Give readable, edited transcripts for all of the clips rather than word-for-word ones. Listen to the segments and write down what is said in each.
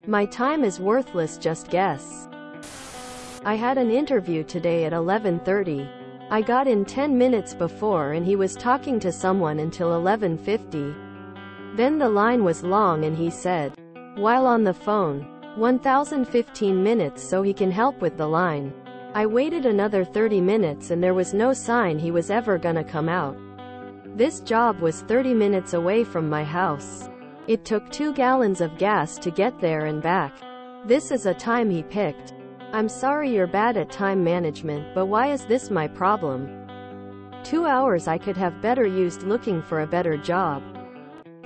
My time is worthless, just guess. I had an interview today at 11:30. I got in 10 minutes before and he was talking to someone until 11:50. Then the line was long and he said, while on the phone, 1015 minutes so he can help with the line. I waited another 30 minutes and there was no sign he was ever gonna come out. This job was 30 minutes away from my house. It took 2 gallons of gas to get there and back. This is a time he picked. I'm sorry you're bad at time management, but why is this my problem? 2 hours I could have better used looking for a better job.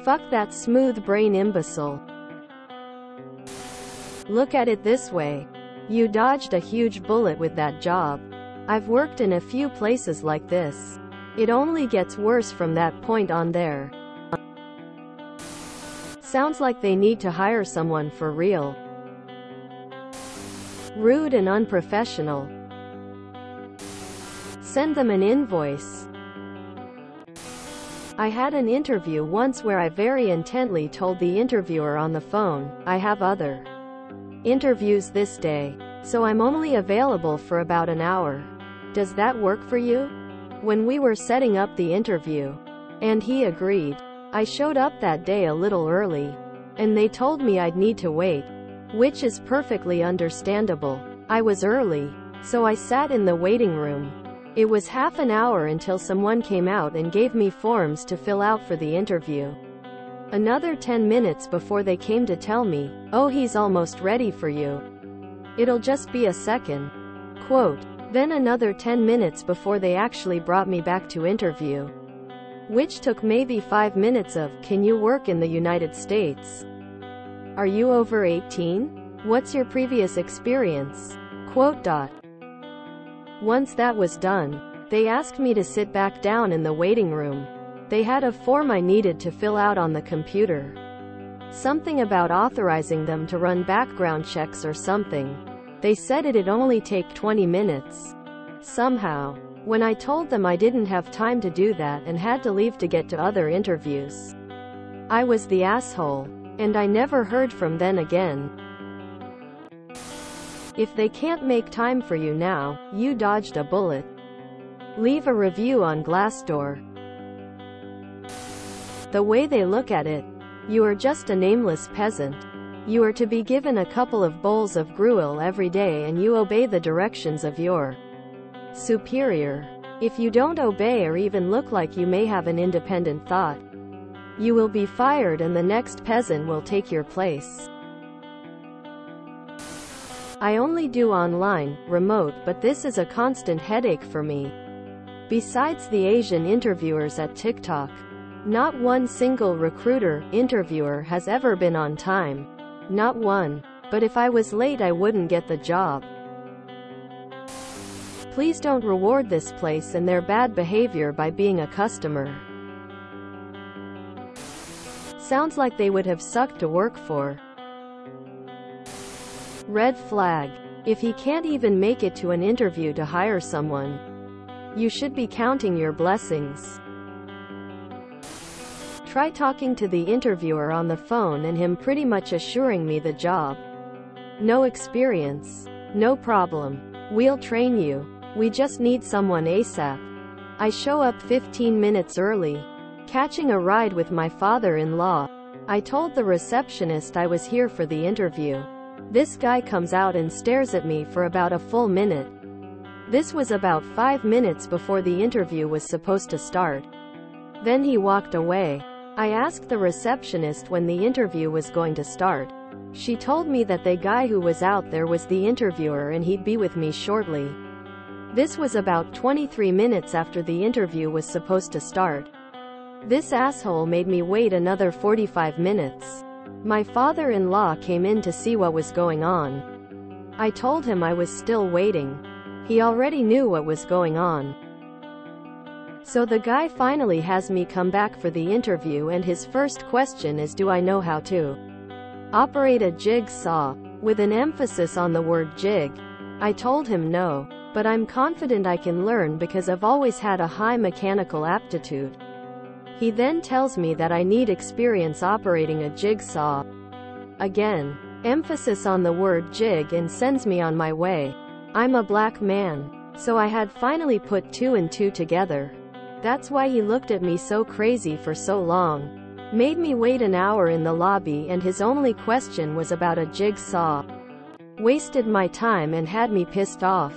Fuck that smooth brain imbecile. Look at it this way. You dodged a huge bullet with that job. I've worked in a few places like this. It only gets worse from that point on there. Sounds like they need to hire someone for real. Rude and unprofessional. Send them an invoice. I had an interview once where I very intently told the interviewer on the phone, I have other interviews this day, so I'm only available for about an hour. Does that work for you? When we were setting up the interview, and he agreed, I showed up that day a little early, and they told me I'd need to wait, which is perfectly understandable. I was early, so I sat in the waiting room. It was half an hour until someone came out and gave me forms to fill out for the interview. Another 10 minutes before they came to tell me, oh, he's almost ready for you. It'll just be a second. Quote. Then another 10 minutes before they actually brought me back to interview. Which took maybe 5 minutes of, can you work in the United States? Are you over 18? What's your previous experience? Quote. Once that was done, they asked me to sit back down in the waiting room. They had a form I needed to fill out on the computer. Something about authorizing them to run background checks or something. They said it'd only take 20 minutes. Somehow, when I told them I didn't have time to do that and had to leave to get to other interviews, I was the asshole, and I never heard from them again. If they can't make time for you now, you dodged a bullet. Leave a review on Glassdoor. The way they look at it, you are just a nameless peasant. You are to be given a couple of bowls of gruel every day and you obey the directions of your superior. If you don't obey or even look like you may have an independent thought, you will be fired and the next peasant will take your place. I only do online, remote, but this is a constant headache for me. Besides the Asian interviewers at TikTok, not one single recruiter, interviewer has ever been on time. Not one. But if I was late I wouldn't get the job. Please don't reward this place and their bad behavior by being a customer. Sounds like they would have sucked to work for. Red flag. If he can't even make it to an interview to hire someone, you should be counting your blessings. Try talking to the interviewer on the phone and him pretty much assuring me the job. No experience. No problem. We'll train you. We just need someone ASAP. I show up 15 minutes early, catching a ride with my father-in-law. I told the receptionist I was here for the interview. This guy comes out and stares at me for about a full minute. This was about 5 minutes before the interview was supposed to start. Then he walked away. I asked the receptionist when the interview was going to start. She told me that the guy who was out there was the interviewer and he'd be with me shortly. This was about 23 minutes after the interview was supposed to start. This asshole made me wait another 45 minutes. My father-in-law came in to see what was going on. I told him I was still waiting. He already knew what was going on. So the guy finally has me come back for the interview and his first question is, do I know how to operate a jigsaw? With an emphasis on the word jig. I told him no, but I'm confident I can learn because I've always had a high mechanical aptitude. He then tells me that I need experience operating a jigsaw. Again, Emphasis on the word jig and sends me on my way. I'm a black man. So I had finally put two and two together. That's why he looked at me so crazy for so long. Made me wait an hour in the lobby, and his only question was about a jigsaw. Wasted my time and had me pissed off.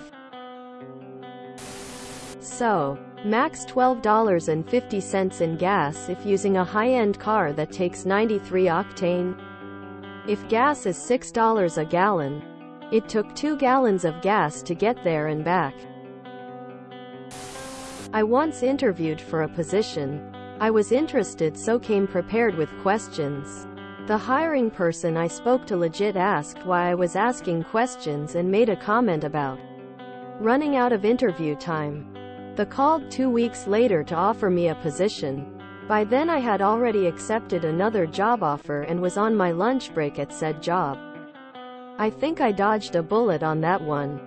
So, max $12.50 in gas if using a high-end car that takes 93 octane. If gas is $6 a gallon, it took 2 gallons of gas to get there and back. I once interviewed for a position. I was interested, so came prepared with questions. The hiring person I spoke to legit asked why I was asking questions and made a comment about running out of interview time. They called 2 weeks later to offer me a position. By then I had already accepted another job offer and was on my lunch break at said job. I think I dodged a bullet on that one.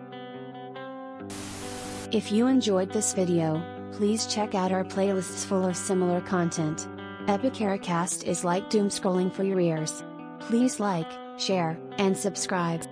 If you enjoyed this video, please check out our playlists full of similar content. Epicaricast is like doom scrolling for your ears. Please like, share, and subscribe.